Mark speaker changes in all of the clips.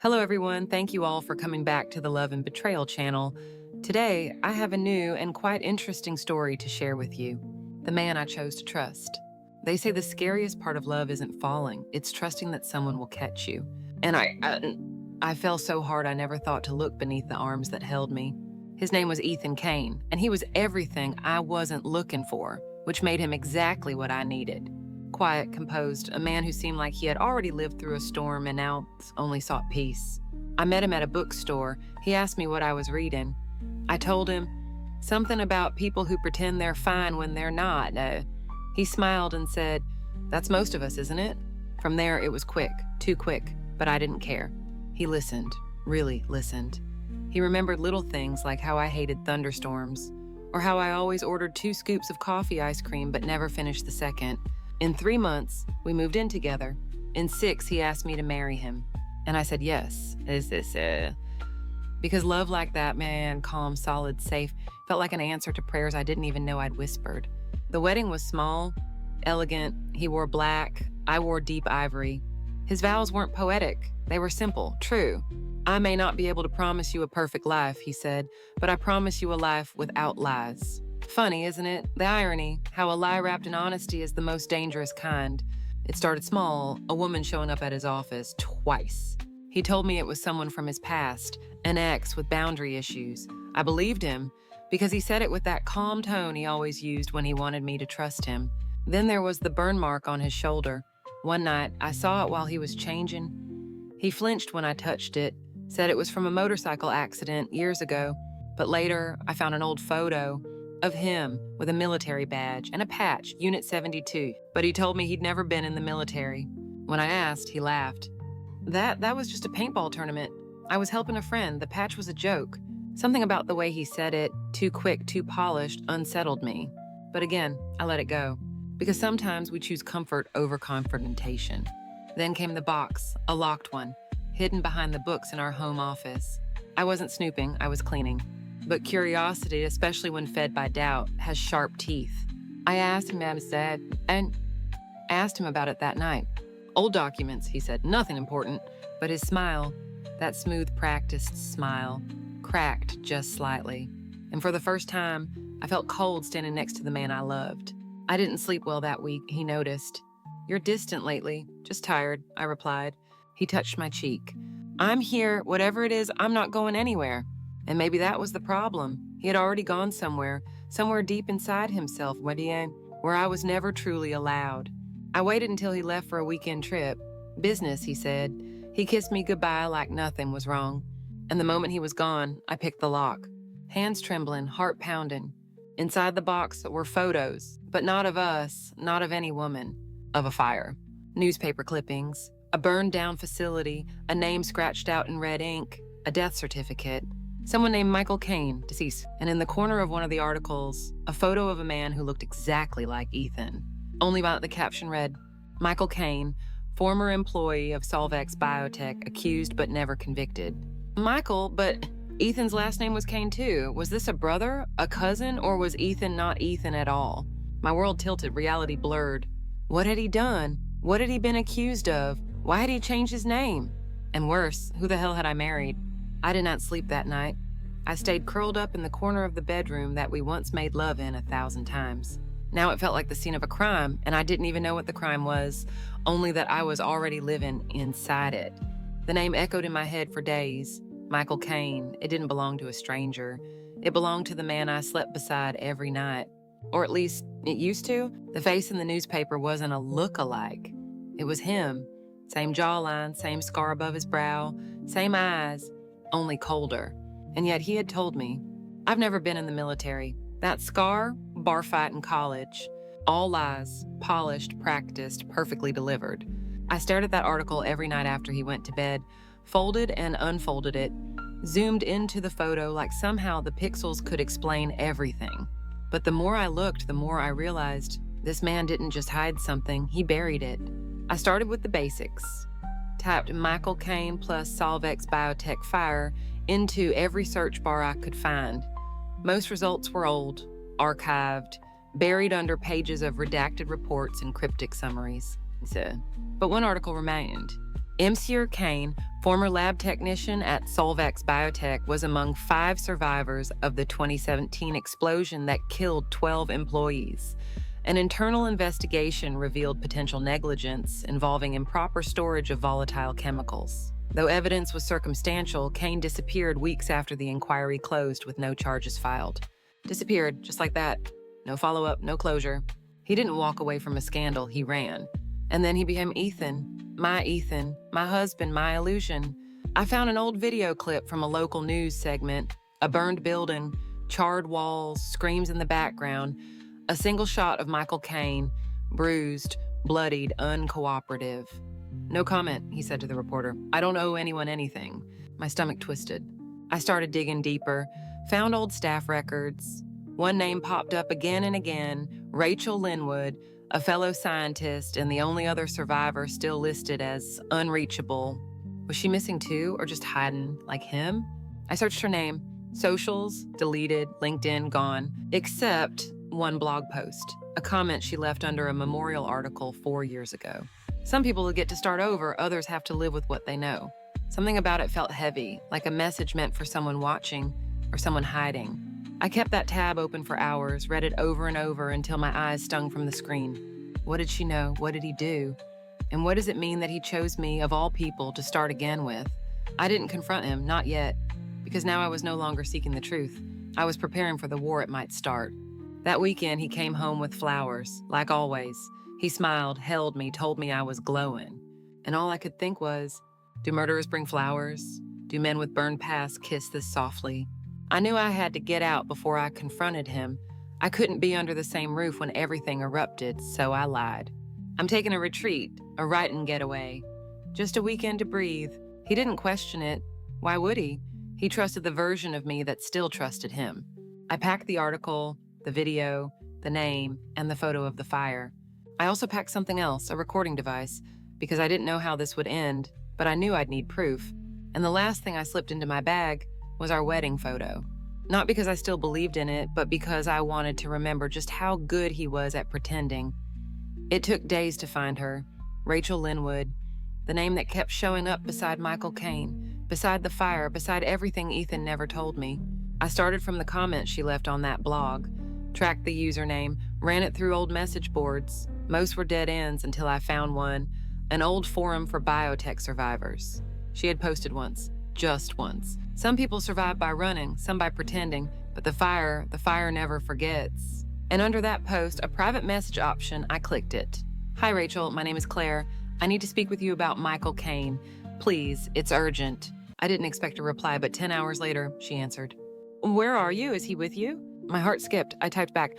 Speaker 1: Hello, everyone. Thank you all for coming back to the Love and Betrayal channel. Today, I have a new and quite interesting story to share with you. The man I chose to trust. They say the scariest part of love isn't falling, it's trusting that someone will catch you. And I fell so hard I never thought to look beneath the arms that held me. His name was Ethan Kane, and he was everything I wasn't looking for, which made him exactly what I needed. Quiet, composed, a man who seemed like he had already lived through a storm and now only sought peace. I met him at a bookstore. He asked me what I was reading. I told him something about people who pretend they're fine when they're not. He smiled and said, "That's most of us, isn't it?" From there, it was quick, too quick, but I didn't care. He listened, really listened. He remembered little things like how I hated thunderstorms, or how I always ordered 2 scoops of coffee ice cream but never finished the second. In 3 months, we moved in together. In 6, he asked me to marry him. And I said yes. Because love like that, man, calm, solid, safe, felt like an answer to prayers I didn't even know I'd whispered. The wedding was small, elegant. He wore black. I wore deep ivory. His vows weren't poetic. They were simple, true. "I may not be able to promise you a perfect life," he said, "but I promise you a life without lies." Funny, isn't it? The irony, how a lie wrapped in honesty is the most dangerous kind. It started small, a woman showing up at his office twice. He told me it was someone from his past, an ex with boundary issues. I believed him because he said it with that calm tone he always used when he wanted me to trust him. Then there was the burn mark on his shoulder. One night, I saw it while he was changing. He flinched when I touched it, said it was from a motorcycle accident years ago. But later, I found an old photo of him with a military badge and a patch, Unit 72. But he told me he'd never been in the military. When I asked, he laughed. That was just a paintball tournament. I was helping a friend. The patch was a joke. Something about the way he said it, too quick, too polished, unsettled me. But again, I let it go. Because sometimes we choose comfort over confrontation. Then came the box, a locked one, hidden behind the books in our home office. I wasn't snooping, I was cleaning. But curiosity, especially when fed by doubt, has sharp teeth. I asked him about it that night. "Old documents," he said, "nothing important." But his smile, that smooth, practiced smile, cracked just slightly. And for the first time, I felt cold standing next to the man I loved. I didn't sleep well that week, he noticed. "You're distant lately." "Just tired," I replied. He touched my cheek. "I'm here, whatever it is, I'm not going anywhere." And maybe that was the problem. He had already gone somewhere deep inside himself, where I was never truly allowed. I waited until he left for a weekend trip. "Business," he said. He kissed me goodbye like nothing was wrong. And the moment he was gone, I picked the lock. Hands trembling, heart pounding. Inside the box were photos, but not of us, not of any woman, of a fire. Newspaper clippings, a burned down facility, a name scratched out in red ink, a death certificate. Someone named Michael Kane, deceased. And in the corner of one of the articles, a photo of a man who looked exactly like Ethan. Only the caption read, "Michael Kane, former employee of Solvex Biotech, accused but never convicted." Michael, but Ethan's last name was Kane too. Was this a brother, a cousin, or was Ethan not Ethan at all? My world tilted, reality blurred. What had he done? What had he been accused of? Why had he changed his name? And worse, who the hell had I married? I did not sleep that night. I stayed curled up in the corner of the bedroom that we once made love in 1,000 times. Now it felt like the scene of a crime, and I didn't even know what the crime was, only that I was already living inside it. The name echoed in my head for days. Michael Kane. It didn't belong to a stranger. It belonged to the man I slept beside every night. Or at least, it used to. The face in the newspaper wasn't a look-alike. It was him. Same jawline, same scar above his brow, same eyes, only colder. And yet he had told me, "I've never been in the military. That scar, bar fight in college. All lies, polished, practiced, perfectly delivered." I stared at that article every night after he went to bed, folded and unfolded it, zoomed into the photo like somehow the pixels could explain everything. But the more I looked, the more I realized this man didn't just hide something, he buried it. I started with the basics. Typed Michael Kane plus Solvex Biotech fire into every search bar I could find. Most results were old, archived, buried under pages of redacted reports and cryptic summaries. But one article remained. Monsieur Kane, former lab technician at Solvax Biotech, was among 5 survivors of the 2017 explosion that killed 12 employees. An internal investigation revealed potential negligence involving improper storage of volatile chemicals. Though evidence was circumstantial, Kane disappeared weeks after the inquiry closed with no charges filed. Disappeared, just like that. No follow-up, no closure. He didn't walk away from a scandal, he ran. And then he became Ethan, my husband, my illusion. I found an old video clip from a local news segment, a burned building, charred walls, screams in the background, a single shot of Michael Kane, bruised, bloodied, uncooperative. "No comment," he said to the reporter. "I don't owe anyone anything." My stomach twisted. I started digging deeper, found old staff records. One name popped up again and again, Rachel Linwood, a fellow scientist and the only other survivor still listed as unreachable. Was she missing too, or just hiding like him? I searched her name. Socials, deleted, LinkedIn, gone, except one blog post, a comment she left under a memorial article 4 years ago. Some people get to start over, others have to live with what they know. Something about it felt heavy, like a message meant for someone watching or someone hiding. I kept that tab open for hours, read it over and over until my eyes stung from the screen. What did she know? What did he do? And what does it mean that he chose me, of all people, to start again with? I didn't confront him, not yet, because now I was no longer seeking the truth. I was preparing for the war it might start. That weekend, he came home with flowers, like always. He smiled, held me, told me I was glowing. And all I could think was, do murderers bring flowers? Do men with burned pasts kiss this softly? I knew I had to get out before I confronted him. I couldn't be under the same roof when everything erupted, so I lied. I'm taking a retreat, a writing getaway. Just a weekend to breathe. He didn't question it. Why would he? He trusted the version of me that still trusted him. I packed the article, the video, the name, and the photo of the fire. I also packed something else, a recording device, because I didn't know how this would end, but I knew I'd need proof. And the last thing I slipped into my bag was our wedding photo. Not because I still believed in it, but because I wanted to remember just how good he was at pretending. It took days to find her, Rachel Linwood, the name that kept showing up beside Michael Kane, beside the fire, beside everything Ethan never told me. I started from the comments she left on that blog, tracked the username, ran it through old message boards. Most were dead ends until I found one, an old forum for biotech survivors. She had posted once, just once. Some people survive by running, some by pretending, but the fire never forgets. And under that post, a private message option, I clicked it. "Hi Rachel, my name is Claire. I need to speak with you about Michael Kane. Please, it's urgent." I didn't expect a reply, but 10 hours later, she answered. "Where are you? Is he with you?" My heart skipped. I typed back,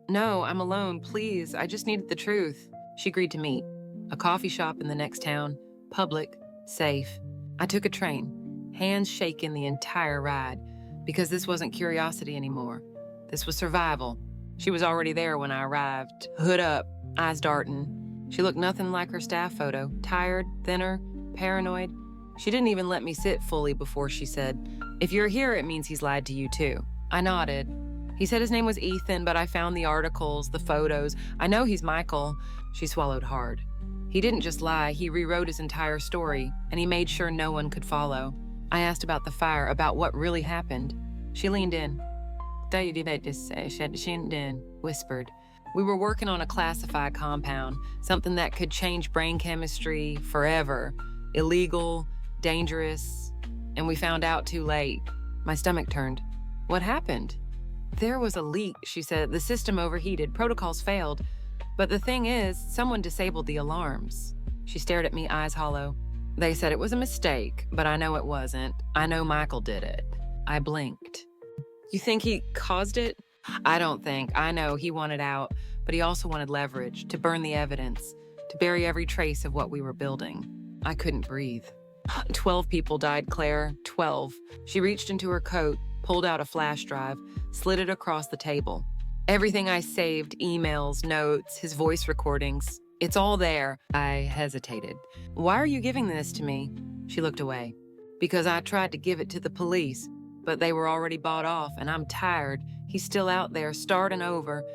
Speaker 1: "No, I'm alone. Please, I just needed the truth." She agreed to meet. A coffee shop in the next town, public, safe. I took a train, hands shaking the entire ride, because this wasn't curiosity anymore. This was survival. She was already there when I arrived, hood up, eyes darting. She looked nothing like her staff photo, tired, thinner, paranoid. She didn't even let me sit fully before she said, "If you're here, it means he's lied to you too." I nodded. He said his name was Ethan, but I found the articles, the photos. I know he's Michael. She swallowed hard. He didn't just lie, he rewrote his entire story, and he made sure no one could follow. I asked about the fire, about what really happened. She leaned in. Whispered. We were working on a classified compound, something that could change brain chemistry forever. Illegal, dangerous, and we found out too late. My stomach turned. What happened? There was a leak, she said. The system overheated, protocols failed. But the thing is, someone disabled the alarms. She stared at me, eyes hollow. They said it was a mistake, but I know it wasn't. I know Michael did it. I blinked. You think he caused it? I don't think. I know he wanted out, but he also wanted leverage, to burn the evidence, to bury every trace of what we were building. I couldn't breathe. 12 people died, Claire. 12. She reached into her coat, pulled out a flash drive, slid it across the table. Everything I saved, emails, notes, his voice recordings, it's all there. I hesitated. Why are you giving this to me? She looked away. Because I tried to give it to the police, but they were already bought off, and I'm tired. He's still out there, starting over.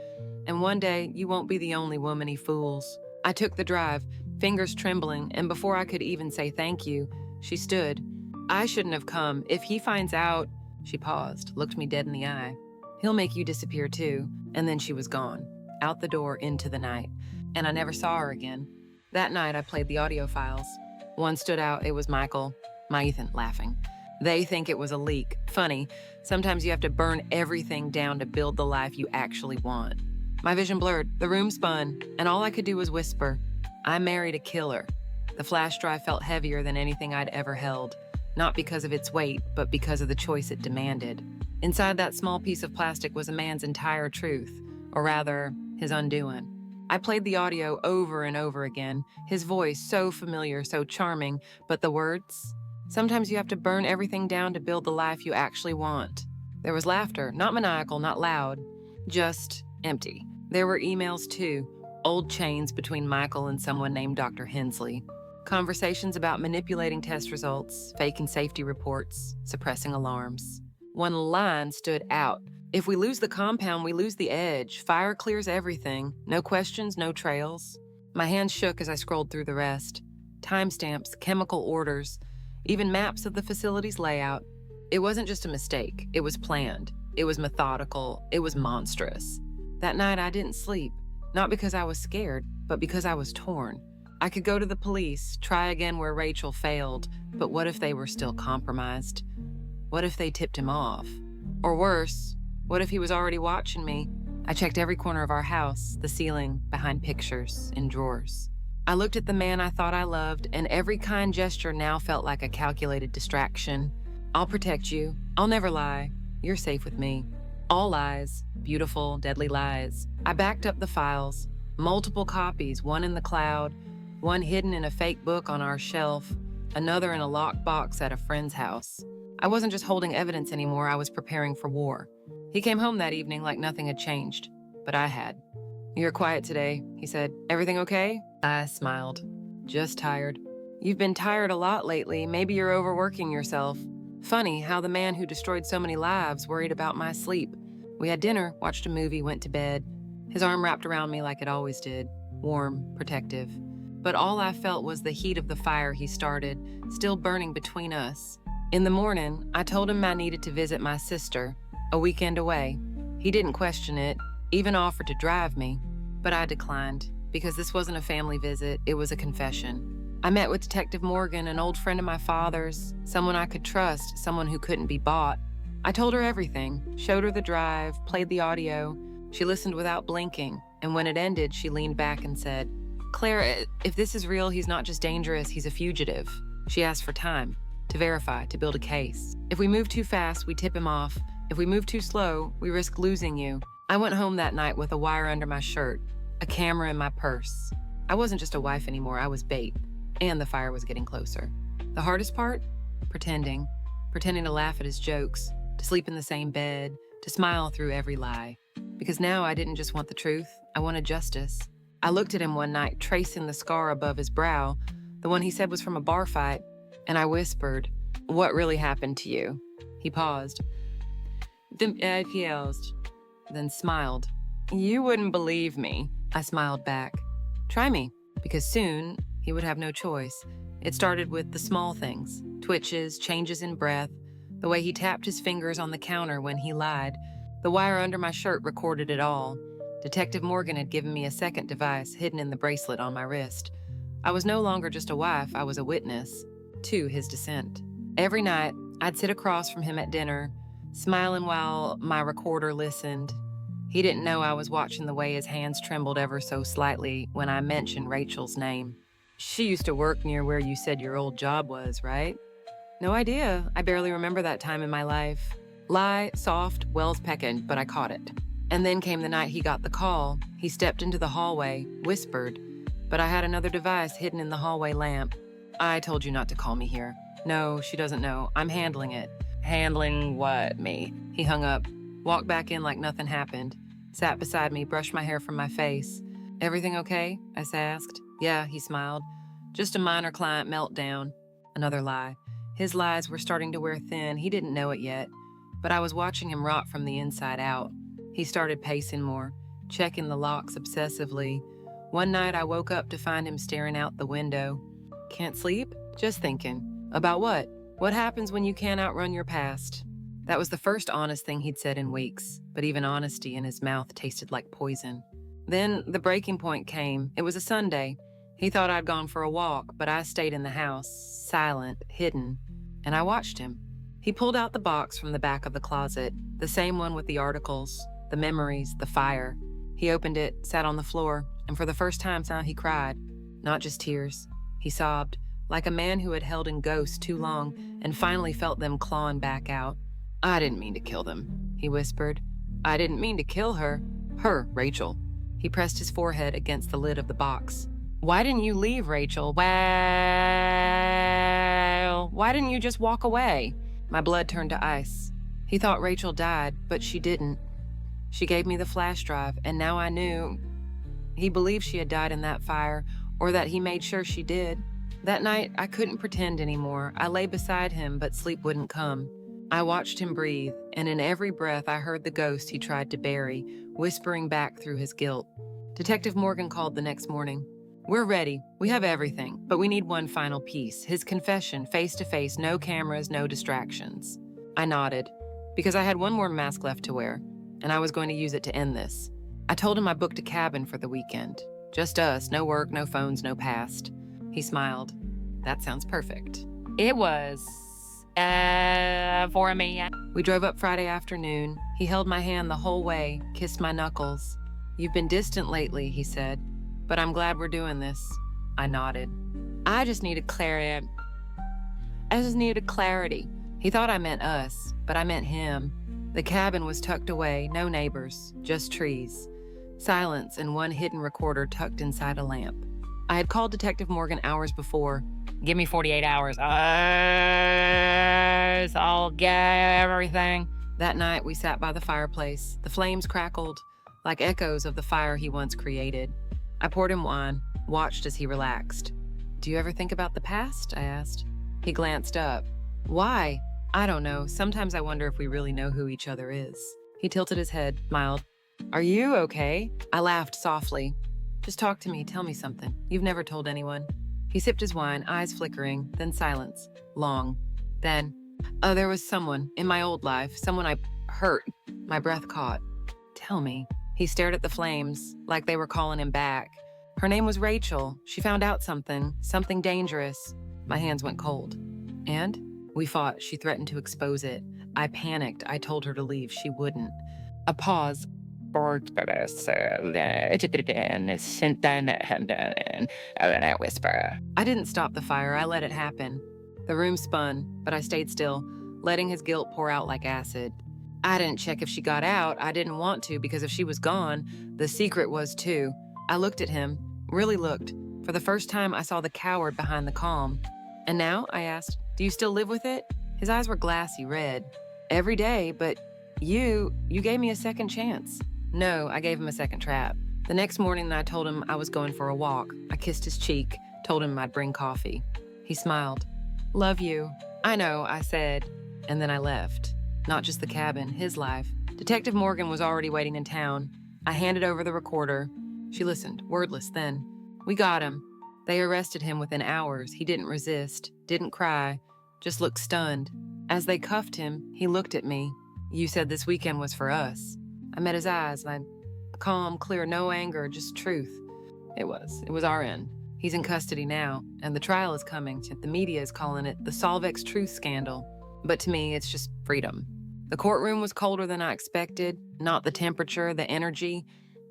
Speaker 1: And one day, you won't be the only woman he fools. I took the drive, fingers trembling, and before I could even say thank you, she stood. I shouldn't have come. If he finds out, she paused, looked me dead in the eye. He'll make you disappear too. And then she was gone, out the door into the night. And I never saw her again. That night I played the audio files. One stood out, it was Michael, my Ethan, laughing. They think it was a leak. Funny, sometimes you have to burn everything down to build the life you actually want. My vision blurred, the room spun, and all I could do was whisper, I married a killer. The flash drive felt heavier than anything I'd ever held, not because of its weight, but because of the choice it demanded. Inside that small piece of plastic was a man's entire truth, or rather, his undoing. I played the audio over and over again, his voice so familiar, so charming, but the words? Sometimes you have to burn everything down to build the life you actually want. There was laughter, not maniacal, not loud, just empty. There were emails too, old chains between Michael and someone named Dr. Hensley. Conversations about manipulating test results, faking safety reports, suppressing alarms. One line stood out. If we lose the compound, we lose the edge. Fire clears everything. No questions, no trails. My hands shook as I scrolled through the rest. Timestamps, chemical orders, even maps of the facility's layout. It wasn't just a mistake. It was planned. It was methodical. It was monstrous. That night I didn't sleep, not because I was scared, but because I was torn. I could go to the police, try again where Rachel failed, but what if they were still compromised? What if they tipped him off? Or worse, what if he was already watching me? I checked every corner of our house, the ceiling, behind pictures, in drawers. I looked at the man I thought I loved, and every kind gesture now felt like a calculated distraction. I'll protect you. I'll never lie. You're safe with me. All lies. Beautiful, deadly lies. I backed up the files. Multiple copies, one in the cloud, one hidden in a fake book on our shelf, another in a locked box at a friend's house. I wasn't just holding evidence anymore, I was preparing for war. He came home that evening like nothing had changed, but I had. You're quiet today, he said. Everything okay? I smiled. Just tired. You've been tired a lot lately. Maybe you're overworking yourself. Funny how the man who destroyed so many lives worried about my sleep. We had dinner, watched a movie, went to bed. His arm wrapped around me like it always did, warm, protective. But all I felt was the heat of the fire he started, still burning between us. In the morning, I told him I needed to visit my sister, a weekend away. He didn't question it, even offered to drive me. But I declined, because this wasn't a family visit, it was a confession. I met with Detective Morgan, an old friend of my father's, someone I could trust, someone who couldn't be bought. I told her everything, showed her the drive, played the audio. She listened without blinking, and when it ended, she leaned back and said, Claire, if this is real, he's not just dangerous, he's a fugitive. She asked for time, to verify, to build a case. If we move too fast, we tip him off. If we move too slow, we risk losing you. I went home that night with a wire under my shirt, a camera in my purse. I wasn't just a wife anymore, I was bait, and the fire was getting closer. The hardest part? Pretending to laugh at his jokes, to sleep in the same bed, to smile through every lie. Because now I didn't just want the truth, I wanted justice. I looked at him one night, tracing the scar above his brow, the one he said was from a bar fight, and I whispered, What really happened to you? He paused, then smiled. You wouldn't believe me. I smiled back. Try me, because soon he would have no choice. It started with the small things, twitches, changes in breath, the way he tapped his fingers on the counter when he lied. The wire under my shirt recorded it all. Detective Morgan had given me a second device hidden in the bracelet on my wrist. I was no longer just a wife, I was a witness to his descent. Every night, I'd sit across from him at dinner, smiling while my recorder listened. He didn't know I was watching the way his hands trembled ever so slightly when I mentioned Rachel's name. She used to work near where you said your old job was, right? No idea. I barely remember that time in my life. Lie, soft, Wells pecking, but I caught it. And then came the night he got the call. He stepped into the hallway, whispered, but I had another device hidden in the hallway lamp. I told you not to call me here. No, she doesn't know. I'm handling it. Handling what, me? He hung up, walked back in like nothing happened, sat beside me, brushed my hair from my face. Everything okay? I asked. Yeah, he smiled. Just a minor client meltdown. Another lie. His lies were starting to wear thin. He didn't know it yet, but I was watching him rot from the inside out. He started pacing more, checking the locks obsessively, One night I woke up to find him staring out the window. Can't sleep? Just thinking. About what? What happens when you can't outrun your past? That was the first honest thing he'd said in weeks, but even honesty in his mouth tasted like poison. Then the breaking point came. It was a Sunday. He thought I'd gone for a walk, but I stayed in the house, silent, hidden, and I watched him. He pulled out the box from the back of the closet, the same one with the articles, the memories, the fire. He opened it, sat on the floor, and for the first time now he cried. Not just tears. He sobbed, like a man who had held in ghosts too long and finally felt them clawing back out. I didn't mean to kill them, he whispered. I didn't mean to kill her. Her, Rachel. He pressed his forehead against the lid of the box. Why didn't you leave, Rachel? Well, why didn't you just walk away? My blood turned to ice. He thought Rachel died, but she didn't. She gave me the flash drive, and now I knew. He believed she had died in that fire, or that he made sure she did. That night, I couldn't pretend anymore. I lay beside him, but sleep wouldn't come. I watched him breathe, and in every breath I heard the ghost he tried to bury, whispering back through his guilt. Detective Morgan called the next morning. We're ready. We have everything, but we need one final piece. His confession, face to face, no cameras, no distractions. I nodded, because I had one more mask left to wear, and I was going to use it to end this. I told him I booked a cabin for the weekend. Just us, no work, no phones, no past. He smiled. That sounds perfect. It was, for me. We drove up Friday afternoon. He held my hand the whole way, kissed my knuckles. You've been distant lately, he said, but I'm glad we're doing this. I nodded. I just needed clarity. He thought I meant us, but I meant him. The cabin was tucked away, no neighbors, just trees. Silence and one hidden recorder tucked inside a lamp. I had called Detective Morgan hours before. Give me 48 hours. I'll get everything. That night, we sat by the fireplace. The flames crackled, like echoes of the fire he once created. I poured him wine, watched as he relaxed. Do you ever think about the past? I asked. He glanced up. Why? I don't know. Sometimes I wonder if we really know who each other is. He tilted his head, smiled. Are you okay? I laughed softly. Just talk to me, tell me something. You've never told anyone. He sipped his wine, eyes flickering, then silence. Long. Then, there was someone in my old life, someone I hurt. My breath caught. Tell me. He stared at the flames, like they were calling him back. Her name was Rachel. She found out something dangerous. My hands went cold. And? We fought. She threatened to expose it. I panicked. I told her to leave. She wouldn't. A pause. I didn't stop the fire. I let it happen. The room spun, but I stayed still, letting his guilt pour out like acid. I didn't check if she got out. I didn't want to, because if she was gone, the secret was too. I looked at him, really looked. For the first time, I saw the coward behind the calm. And now? I asked. Do you still live with it? His eyes were glassy red. Every day, but you gave me a second chance. No, I gave him a second trap. The next morning, I told him I was going for a walk. I kissed his cheek, told him I'd bring coffee. He smiled. Love you. I know, I said, and then I left. Not just the cabin, his life. Detective Morgan was already waiting in town. I handed over the recorder. She listened, wordless then. We got him. They arrested him within hours. He didn't resist, didn't cry, just looked stunned. As they cuffed him, he looked at me. You said this weekend was for us. I met his eyes, calm, clear, no anger, just truth. It was our end. He's in custody now, and the trial is coming. The media is calling it the Solvex truth scandal. But to me, it's just freedom. The courtroom was colder than I expected, not the temperature, the energy,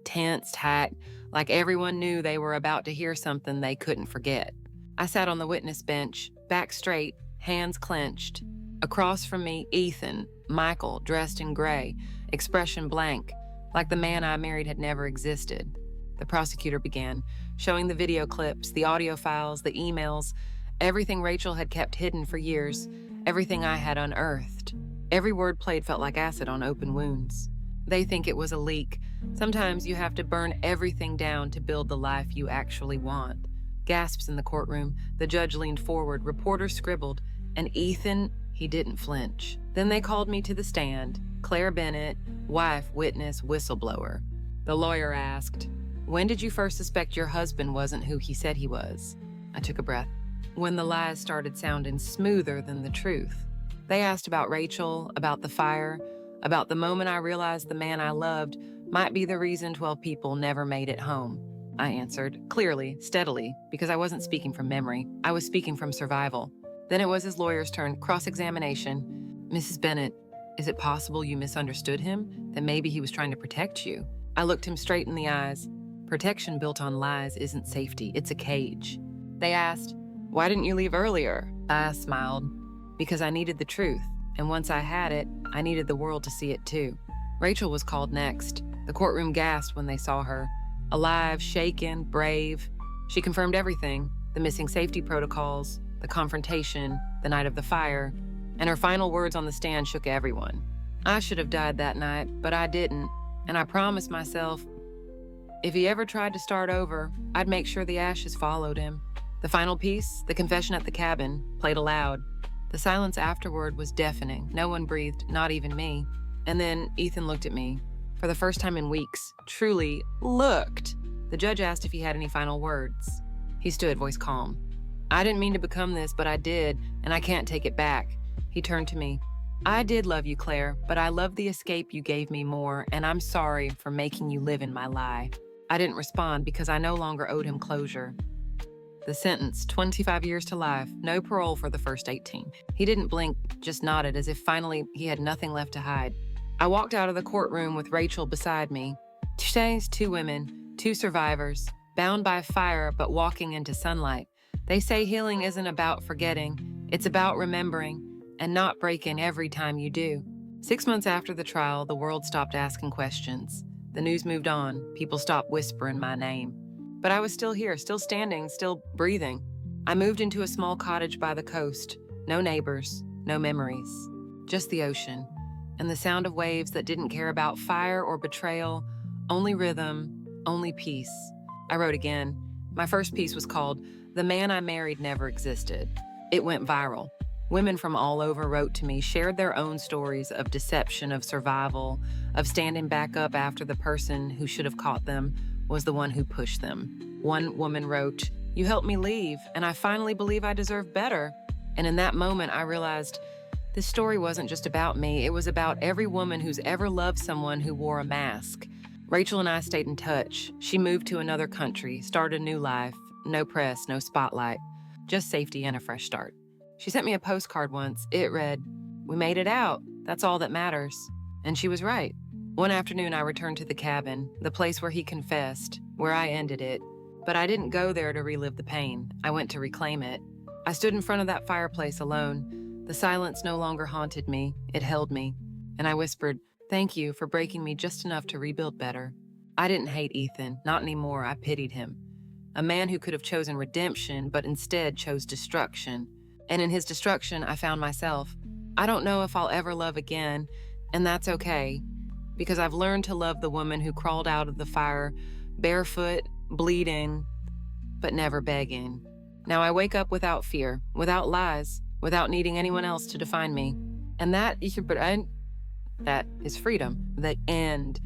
Speaker 1: tense, tight, like everyone knew they were about to hear something they couldn't forget. I sat on the witness bench, back straight, hands clenched. Across from me, Ethan, Michael, dressed in gray, expression blank, like the man I married had never existed. The prosecutor began, showing the video clips, the audio files, the emails, everything Rachel had kept hidden for years, everything I had unearthed. Every word played felt like acid on open wounds. They think it was a leak. Sometimes you have to burn everything down to build the life you actually want. Gasps in the courtroom. The judge leaned forward. Reporters scribbled. And Ethan, he didn't flinch. Then they called me to the stand. Claire Bennett, wife, witness, whistleblower. The lawyer asked, When did you first suspect your husband wasn't who he said he was? I took a breath. When the lies started sounding smoother than the truth. They asked about Rachel, about the fire, about the moment I realized the man I loved might be the reason 12 people never made it home. I answered, clearly, steadily, because I wasn't speaking from memory. I was speaking from survival. Then it was his lawyer's turn, cross-examination. Mrs. Bennett, is it possible you misunderstood him? That maybe he was trying to protect you? I looked him straight in the eyes. Protection built on lies isn't safety, it's a cage. They asked, why didn't you leave earlier? I smiled. Because I needed the truth, and once I had it, I needed the world to see it too. Rachel was called next. The courtroom gasped when they saw her. Alive, shaken, brave. She confirmed everything, the missing safety protocols, the confrontation, the night of the fire, and her final words on the stand shook everyone. I should have died that night, but I didn't, and I promised myself, if he ever tried to start over, I'd make sure the ashes followed him. The final piece, the confession at the cabin, played aloud. The silence afterward was deafening. No one breathed, not even me. And then Ethan looked at me. For the first time in weeks, truly looked. The judge asked if he had any final words. He stood, voice calm. I didn't mean to become this, but I did, and I can't take it back. He turned to me. I did love you, Claire, but I loved the escape you gave me more, and I'm sorry for making you live in my lie. I didn't respond because I no longer owed him closure. The sentence, 25 years to life, no parole for the first 18. He didn't blink, just nodded as if finally he had nothing left to hide. I walked out of the courtroom with Rachel beside me. Today's two women, two survivors, bound by fire but walking into sunlight. They say healing isn't about forgetting, it's about remembering and not breaking every time you do. 6 months after the trial, the world stopped asking questions. The news moved on, people stopped whispering my name. But I was still here, still standing, still breathing. I moved into a small cottage by the coast. No neighbors, no memories. Just the ocean, and the sound of waves that didn't care about fire or betrayal, only rhythm, only peace. I wrote again. My first piece was called The Man I Married Never Existed. It went viral. Women from all over wrote to me, shared their own stories of deception, of survival, of standing back up after the person who should have caught them was the one who pushed them. One woman wrote, you helped me leave, and I finally believe I deserve better. And in that moment, I realized this story wasn't just about me. It was about every woman who's ever loved someone who wore a mask. Rachel and I stayed in touch. She moved to another country, started a new life. No press, no spotlight, just safety and a fresh start. She sent me a postcard once. It read, we made it out. That's all that matters. And she was right. One afternoon, I returned to the cabin, the place where he confessed, where I ended it. But I didn't go there to relive the pain. I went to reclaim it. I stood in front of that fireplace alone. The silence no longer haunted me. It held me. And I whispered, thank you for breaking me just enough to rebuild better. I didn't hate Ethan, not anymore. I pitied him. A man who could have chosen redemption, but instead chose destruction. And in his destruction, I found myself. I don't know if I'll ever love again, and that's okay. Because I've learned to love the woman who crawled out of the fire, barefoot, bleeding, but never begging. Now I wake up without fear, without lies, without needing anyone else to define me. And that is freedom. The end.